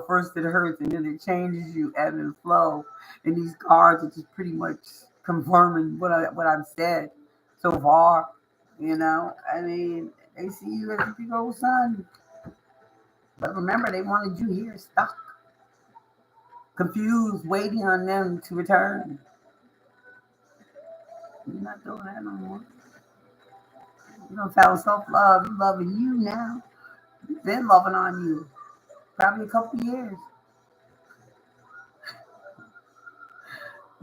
first it hurts and then it changes you, ebb and flow. And these cards are just pretty much confirming what I've said so far. I mean, they see you as a big old son. But remember, they wanted you here stuck. confused, waiting on them to return. You're not doing that no more. You don't found self-love. You're loving you now. You've been loving on you. Probably a couple years.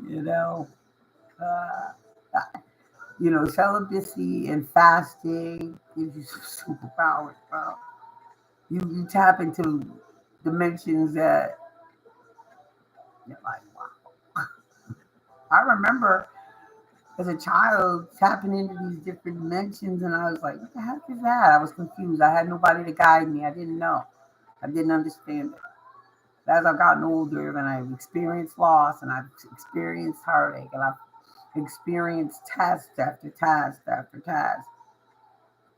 You know, uh, celibacy and fasting gives you some superpowers, bro. You tap into dimensions that you're like, wow. I remember as a child tapping into these different dimensions, and I was like, what the heck is that? I was confused. I had nobody to guide me. I didn't know. I didn't understand it. As I've gotten older and I've experienced loss and I've experienced heartache and I've experienced task after task after task,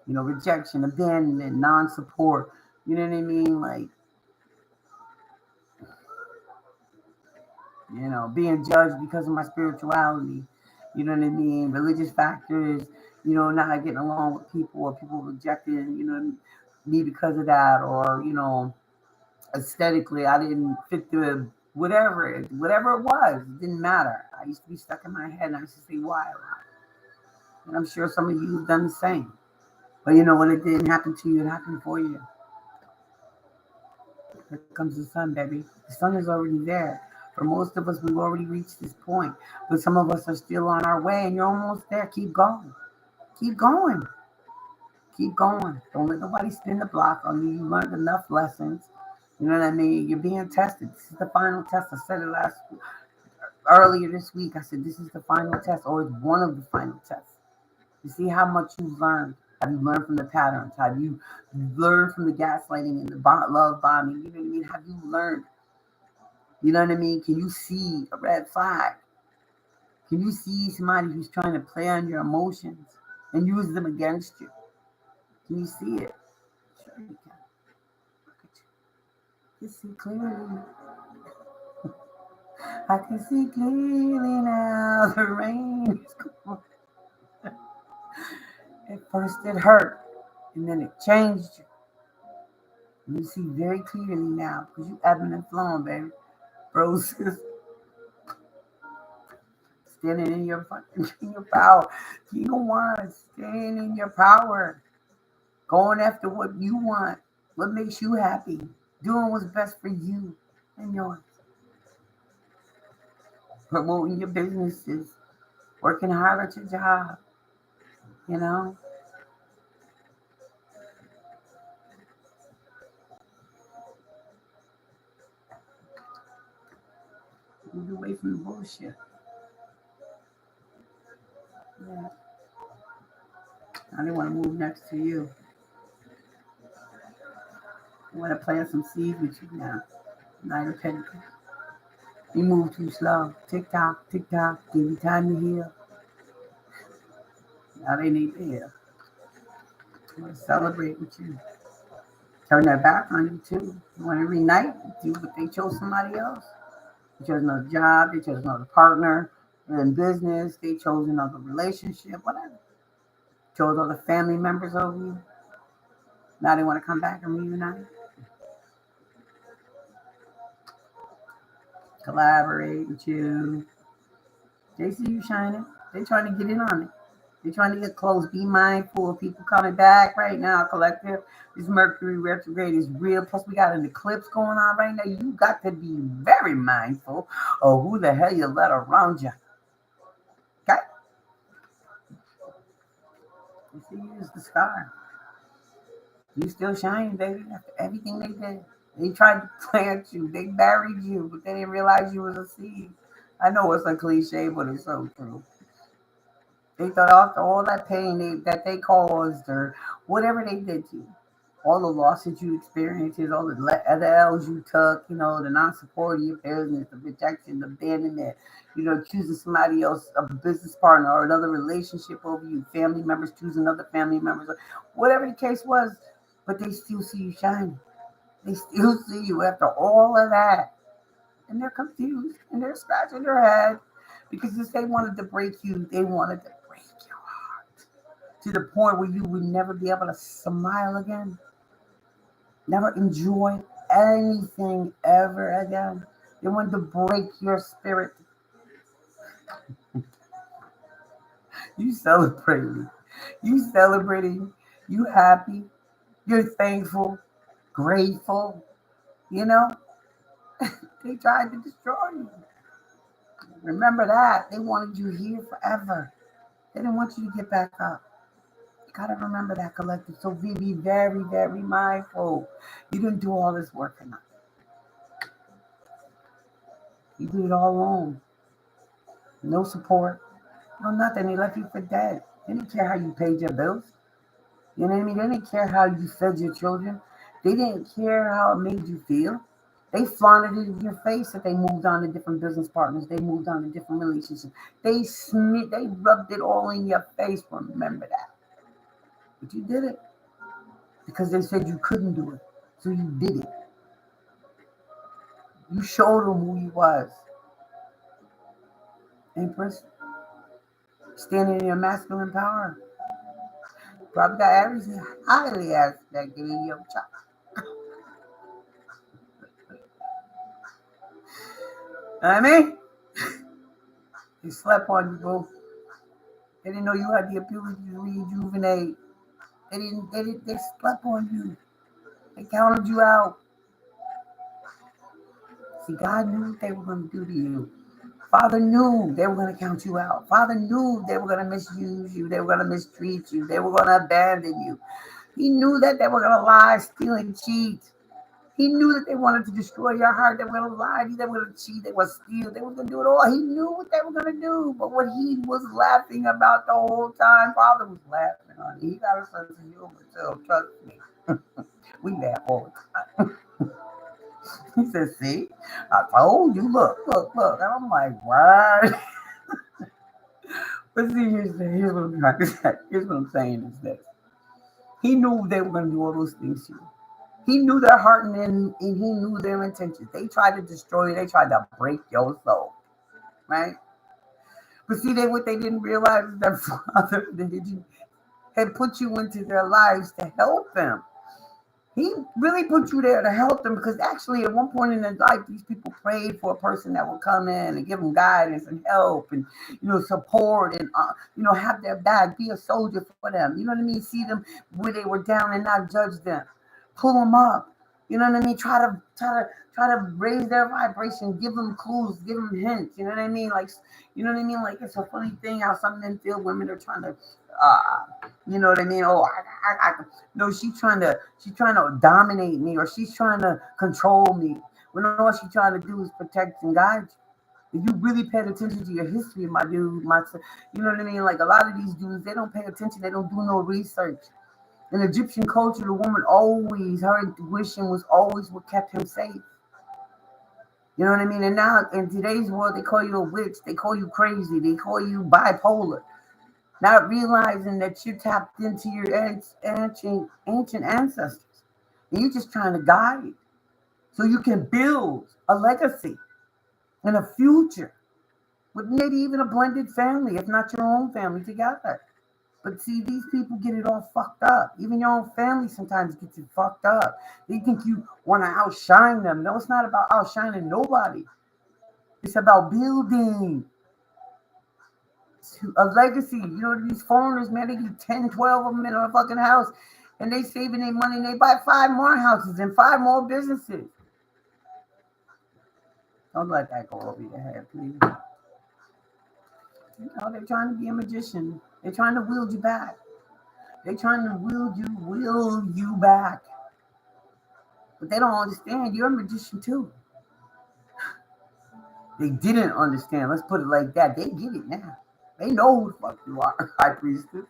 rejection, abandonment, non-support, you know what I mean? Like, being judged because of my spirituality, you know what I mean? Religious factors, not getting along with people or people rejecting, me because of that, or, aesthetically, I didn't fit the whatever it was. It didn't matter. I used to be stuck in my head, and I used to say why a lot. And I'm sure some of you have done the same. But when it didn't happen to you, it happened for you. Here comes the sun, baby. The sun is already there. For most of us, we've already reached this point. But some of us are still on our way, and you're almost there. Keep going. Keep going. Keep going. Don't let nobody spin the block on you. You learned enough lessons. You know what I mean? You're being tested. This is the final test. I said it earlier this week. I said this is the final test, or it's one of the final tests. You see how much you've learned. Have you learned from the patterns? Have you learned from the gaslighting and the love bombing? You know what I mean? Have you learned? You know what I mean? Can you see a red flag? Can you see somebody who's trying to play on your emotions and use them against you? Can you see it? Sure you can. Look at you. You see clearly. I can see clearly now. The rain is gone. At first it hurt, and then it changed you. And you see very clearly now because you ebbing and flowing, baby. Bros, standing in your power. You don't want to stand in your power. Going after what you want, what makes you happy, doing what's best for you and yours. Promoting your businesses, working hard at your job, you know. Move away from the bullshit. Yeah. I didn't want to move next to you. I want to plant some seeds with you now. Nine of Pentacles. You move too slow. Tick tock, tick tock. Give you time to heal. Now they need to heal. I want to celebrate with you. Turn their back on you too. You want to reunite with you, but they chose somebody else. They chose another job. They chose another partner. They're in business. They chose another relationship. Whatever. Chose other family members over you. Now they want to come back and reunite. Collaborate with you. They see you shining. They're trying to get in on it. They're trying to get close. Be mindful of people coming back right now, collective. This Mercury retrograde is real. Plus, we got an eclipse going on right now. You got to be very mindful of who the hell you let around you. Okay? You see, use the star. You still shining, baby, after everything they did. They tried to plant you. They buried you, but they didn't realize you was a seed. I know it's a cliche, but it's so true. They thought after all that pain that they caused or whatever they did to you, all the losses you experienced, all the other L's you took, the non-support of your business, the rejection, the abandonment, choosing somebody else, a business partner or another relationship over you, family members choosing other family members, whatever the case was, but they still see you shining. They still see you after all of that. And they're confused and they're scratching their head because if they wanted to break you, they wanted to break your heart to the point where you would never be able to smile again, never enjoy anything ever again. They wanted to break your spirit. You celebrating. You celebrating. You happy. You're thankful, grateful. You know, they tried to destroy you. Remember that. They wanted you here forever. They didn't want you to get back up. You gotta remember that, collective. So be very, very mindful. You didn't do all this work for nothing. You did it all alone. No support. No nothing. They left you for dead. They didn't care how you paid your bills. You know what I mean? They didn't care how you fed your children. They didn't care how it made you feel. They flaunted it in your face that they moved on to different business partners. They moved on to different relationships. They rubbed it all in your face. Remember that. But you did it because they said you couldn't do it. So you did it. You showed them who you was. Empress, standing in your masculine power. Probably got everything highly aspected in your child. I mean, they slept on you, bro. They didn't know you had the ability to rejuvenate. They slept on you. They counted you out. See, God knew what they were going to do to you. Father knew they were going to count you out. Father knew they were going to misuse you. They were going to mistreat you. They were going to abandon you. He knew that they were going to lie, steal, and cheat. He knew that they wanted to destroy your heart. They were going to lie. They were going to cheat. They were steal. They were going to do it all. He knew what they were going to do. But what he was laughing about the whole time, Father was laughing on it. He got a sense of humor too. Trust me. We laugh all the time. He said, see, I told you, look. And I'm like, what? But see, here's what I'm trying to say. Here's what I'm saying is this. He knew they were going to do all those things to you. He knew their heart and he knew their intentions. They tried to destroy you. They tried to break your soul, right? But see, what they didn't realize is that Father had put you into their lives to help them. He really put you there to help them because actually at one point in their life, these people prayed for a person that would come in and give them guidance and help and, support and, have their back, be a soldier for them. You know what I mean? See them where they were down and not judge them. Pull them up. You know what I mean? Try to raise their vibration, give them clues, give them hints. You know what I mean? Like, Like it's a funny thing how some men feel women are trying to, you know what I mean? Oh, no, she's trying to dominate me or she's trying to control me. When all she's trying to do is protect and guide you. If you really paid attention to your history, my dude, you know what I mean? Like a lot of these dudes, they don't pay attention. They don't do no research. In Egyptian culture, the woman always, her intuition was always what kept him safe. You know what I mean? And now in today's world, they call you a witch. They call you crazy. They call you bipolar. Not realizing that you tapped into your ancient ancestors. And you're just trying to guide so you can build a legacy and a future with maybe even a blended family, if not your own family together. But see, these people get it all fucked up. Even your own family sometimes gets it fucked up. They think you want to outshine them. No, it's not about outshining nobody. It's about building a legacy. You know, these foreigners, man, they get 10, 12 of them in a fucking house. And they saving their money and they buy 5 more houses and 5 more businesses. Don't let that go over your head, please. They're trying to be a magician. They're trying to wield you back. They're trying to will you back. But they don't understand you're a magician too. They didn't understand. Let's put it like that. They get it now. They know who the fuck you are, High Priestess.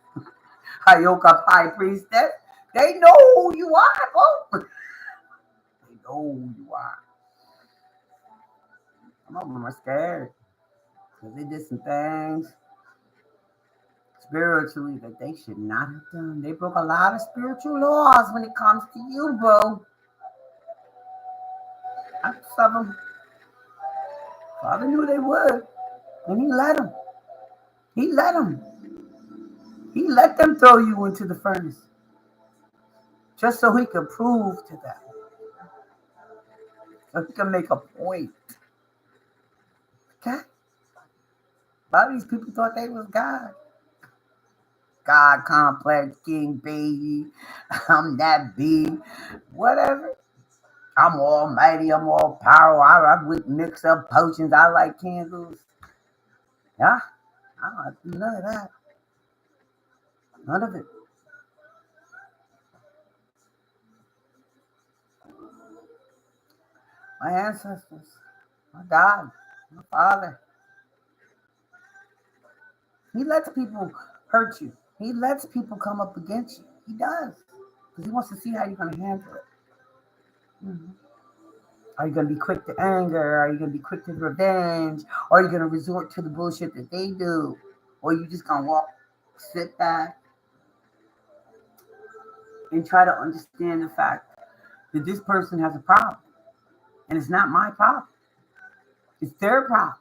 Hayoka High Priestess. They know who you are, folks. They know who you are. Some of them are scared. Because they did some things spiritually that they should not have done. They broke a lot of spiritual laws when it comes to you, bro. Some of them. Father knew they would. And he let them. He let them. He let them throw you into the furnace. Just so he could prove to them. So he can make a point. Okay? A lot of these people thought they was God. God complex, king baby, I'm that big, whatever. I'm almighty, I'm all powerful. I would mix up potions. I like candles. Yeah, I don't have to do none of that. None of it. My ancestors, my God, my Father. He lets people hurt you. He lets people come up against you. He does. Because he wants to see how you're going to handle it. Mm-hmm. Are you going to be quick to anger? Are you going to be quick to revenge? Or are you going to resort to the bullshit that they do? Or are you just going to sit back, and try to understand the fact that this person has a problem. And it's not my problem. It's their problem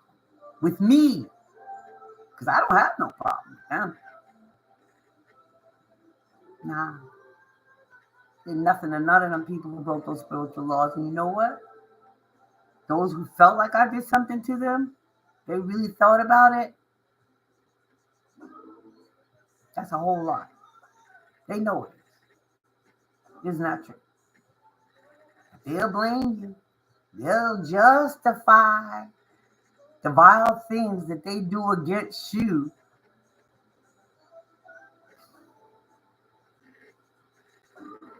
with me. Because I don't have no problem with them. Nah. There's nothing to none of them people who broke those spiritual laws. And you know what? Those who felt like I did something to them, they really thought about it. That's a whole lot. They know it is. It's not true. They'll blame you. They'll justify the vile things that they do against you,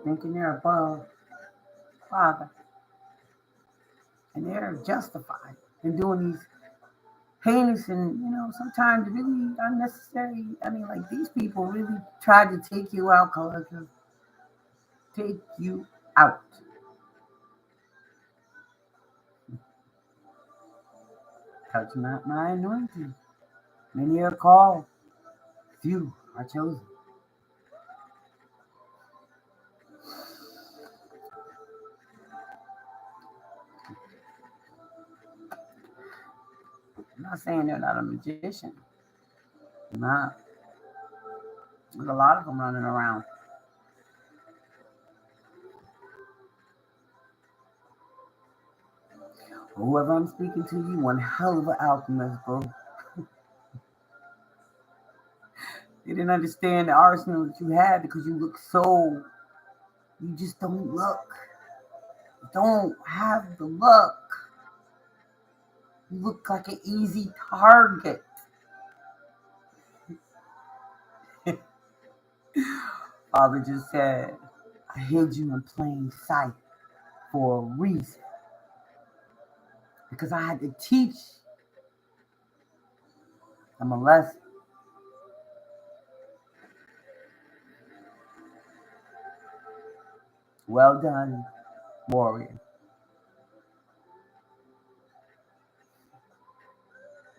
thinking they're above Father. And they're justified in doing these heinous and, sometimes really unnecessary. I mean, like, these people really tried to take you out, collective. Take you out. Touch not my anointing. Many are called, few are chosen. I'm not saying they're not a magician. They're not. There's a lot of them running around. Whoever I'm speaking to, you one hell of an alchemist, bro. You didn't understand the arsenal that you had because you look so. You just don't look. You don't have the look. You look like an easy target. Father just said, I hid you in plain sight for a reason. Because I had to teach them a lesson. Well done, warrior.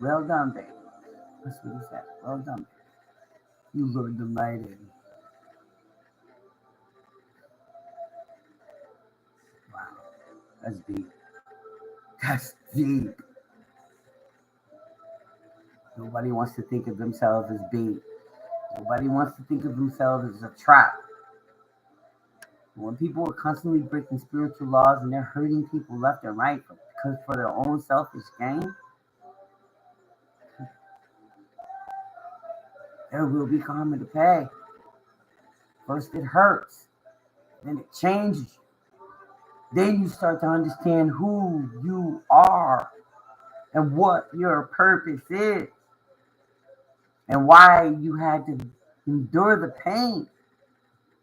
Well done, baby. That's what he said. Well done. You look delighted. Wow. That's deep. That's deep. Nobody wants to think of themselves as bait. Nobody wants to think of themselves as a trap. When people are constantly breaking spiritual laws and they're hurting people left and right because for their own selfish gain, there will be karma to pay. First it hurts, then it changes you. Then you start to understand who you are and what your purpose is and why you had to endure the pain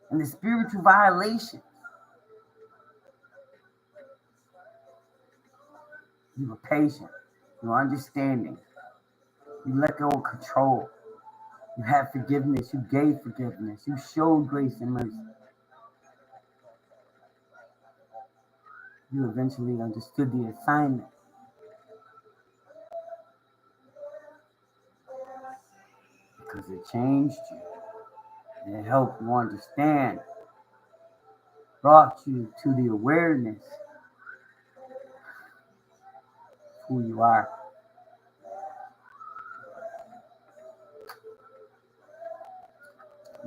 and the spiritual violation. You were patient. You were understanding. You let go of control. You had forgiveness. You gave forgiveness. You showed grace and mercy. You eventually understood the assignment. Because it changed you. And it helped you understand. Brought you to the awareness of who you are.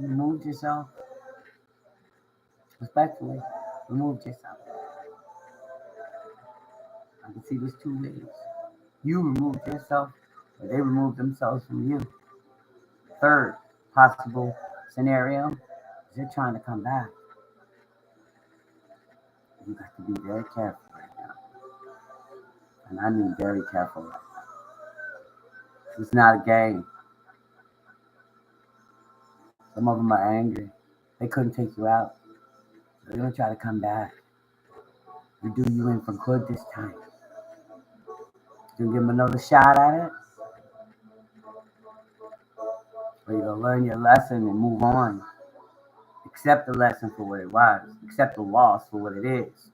You removed yourself. Respectfully, removed yourself. I can see there's two ways. You removed yourself, or they removed themselves from you. Third possible scenario is they're trying to come back. You got to be very careful right now. And I mean very careful right now. It's not a game. Some of them are angry. They couldn't take you out. They're going to try to come back. You do you in for good this time. You give them another shot at it. Or you're going to learn your lesson and move on. Accept the lesson for what it was. Accept the loss for what it is.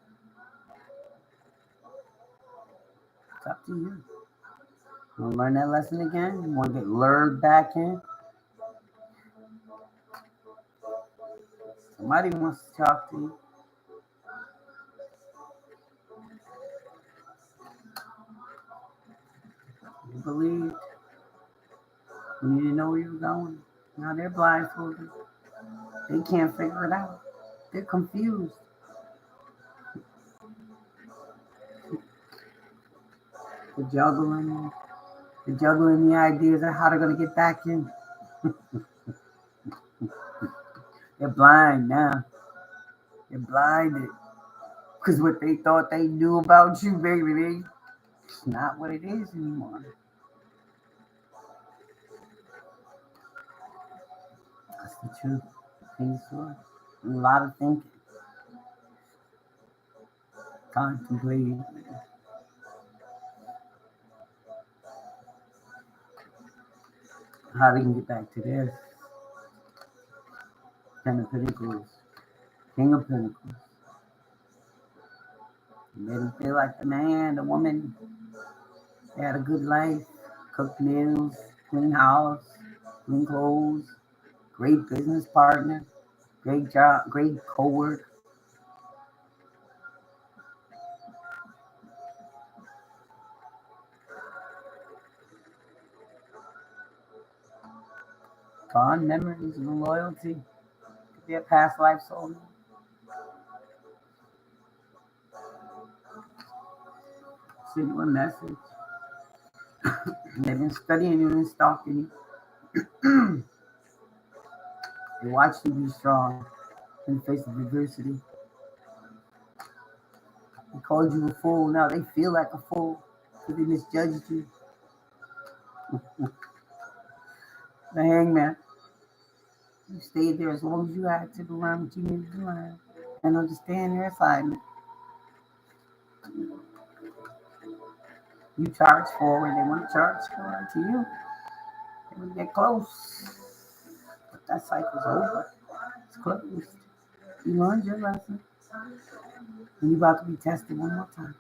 It's up to you. You want to learn that lesson again? You want to get lured back in? Somebody wants to talk to you. You believed. You didn't know where you were going. Now they're blindfolded. They can't figure it out. They're confused. They're juggling the ideas of how they're going to get back in. They're blind now. They're blinded. Because what they thought they knew about you, baby, it's not what it is anymore. That's the truth. A lot of thinking. Contemplating. How they can get back to this. Ten of Pentacles. King of Pentacles. You made them feel like the man, the woman. They had a good life. Cooked meals. Clean house. Clean clothes. Great business partner. Great job. Great co-work. Fond memories and loyalty. Could be a past life soulmate. Send you a message. They've been studying you and stalking you. They watch you be strong in the face of adversity. They called you a fool. Now they feel like a fool because they misjudged you. The hangman. You stayed there as long as you had to learn what you needed to learn and understand your assignment. You charge forward. They want to charge forward to you. They want to get close. But that cycle's over. It's closed. You learned your lesson. And you're about to be tested one more time.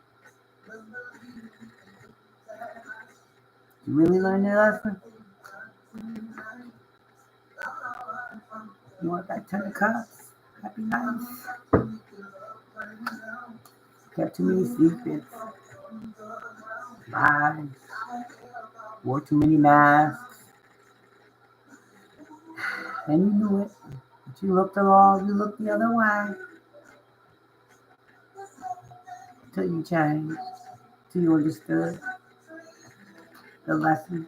You really learned your lesson? You want that 10 of Cups? Happy life. Kept too many secrets. Lies. Wore too many masks. And you knew it. But you looked along, you looked the other way. Until you changed. Until you understood the lesson.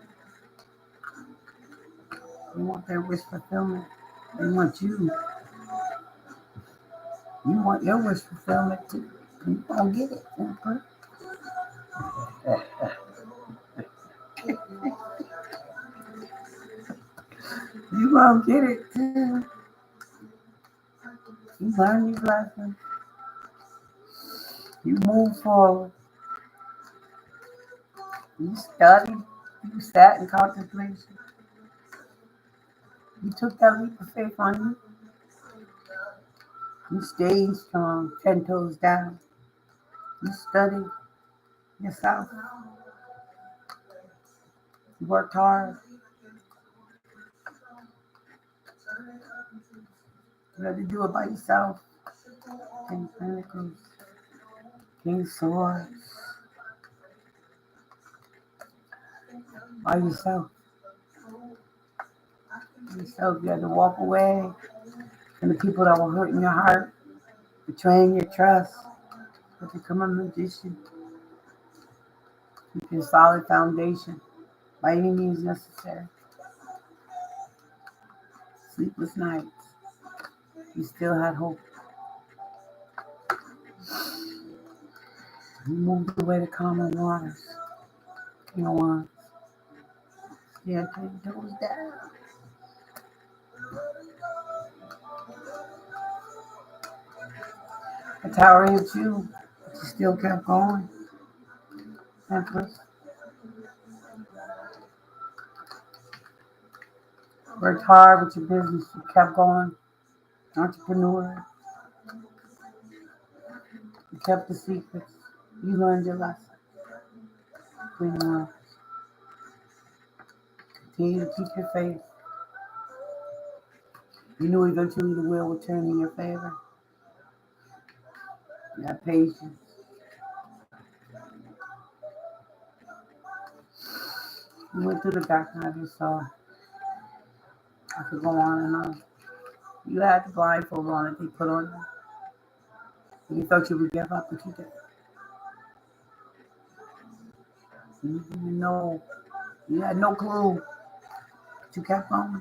You want their wish fulfillment. They want you. You want your wish fulfillment too. You won't get it. You won't get it too. You learn these lessons. You move forward. You studied. You sat in contemplation. You took that leap of faith on you. You stayed strong, 10 toes down. You studied yourself. You worked hard. You had to do it by yourself. King of Pentacles. King of Swords. By yourself. Yourself, you had to walk away from the people that were hurting your heart, betraying your trust, but become a magician. Keep your solid foundation by any means necessary. Sleepless nights. You still had hope. You moved away to calmer waters. You know what? Yeah, take those down. The tower hit you, but you still kept going. Empress worked hard with your business. You kept going. Entrepreneur. You kept the secrets. You learned your lesson. Pretty much. Continue to keep your faith. You knew eventually the wheel would turn in your favor. You had patience. You went through the dark night of your soul. I could go on and on. You had the blindfold on that they put on you. And you thought you would give up, but you didn't. You didn't know. You had no clue. But you kept going.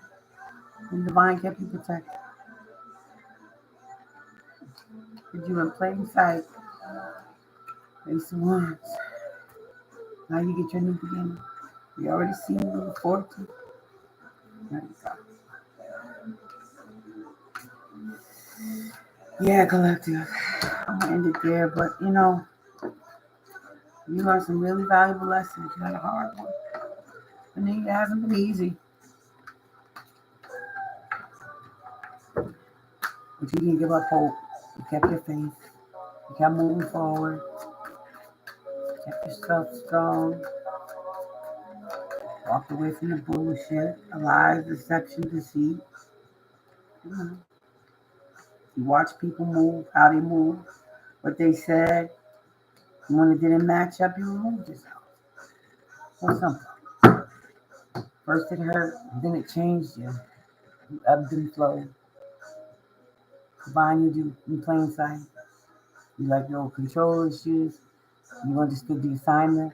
And the divine kept you protected. Did you in plain sight? Face the ones. Now you get your new beginning. You already seen the 14. There you go. Yeah, collective. I'm gonna end it there, but you learned some really valuable lessons. You had a hard one. And it hasn't been easy. But you didn't give up hope. You kept your faith. You kept moving forward. You kept yourself strong. Walked away from the bullshit, the lies, deception, deceit. You watch people move, how they move, what they said. And when it didn't match up, you removed yourself. Or something. First it hurt, then it changed you. You ebbed and flowed. Combine you do in plain sight. You let go of control issues. You understood the assignment.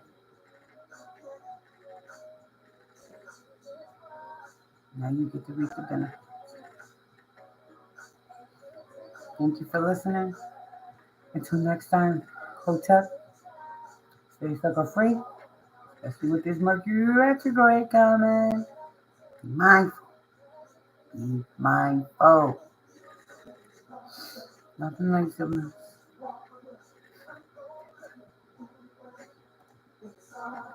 Now you get to reap the benefit. Thank you for listening. Until next time, Hotep, stay sucker free. Especially with this Mercury retrograde coming. Be mindful. Be mindful. Nothing like something.